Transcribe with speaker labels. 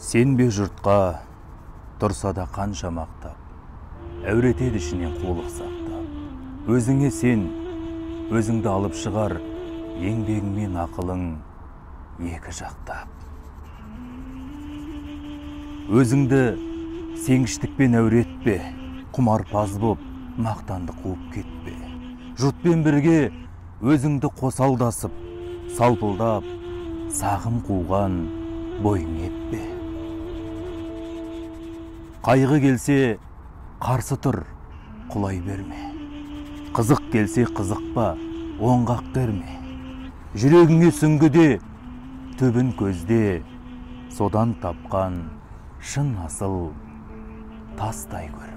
Speaker 1: Сенбе жұртқа, тұрса да қанша мақтап, әуретеді ішінен қулық сақтап. Өзіңе сен, өзіңді алып шығар, еңбегіңмен ақылың екі жақтап. Өзіңді сенгіштікпен әуретпе, құмарпаз боп, мақтанды қуып кетпе. Жұртпен бірге өзіңді қосалдасып, салпылдап, сағым қуған бойың етпе. Қайғы келсе, қарсы тұр, құлай берме. Қызық келсе, қызықпа, оңғақ берме. Жүрегіңе сүңгіде, түбін көзде, содан тапқан шын асыл тастай көр.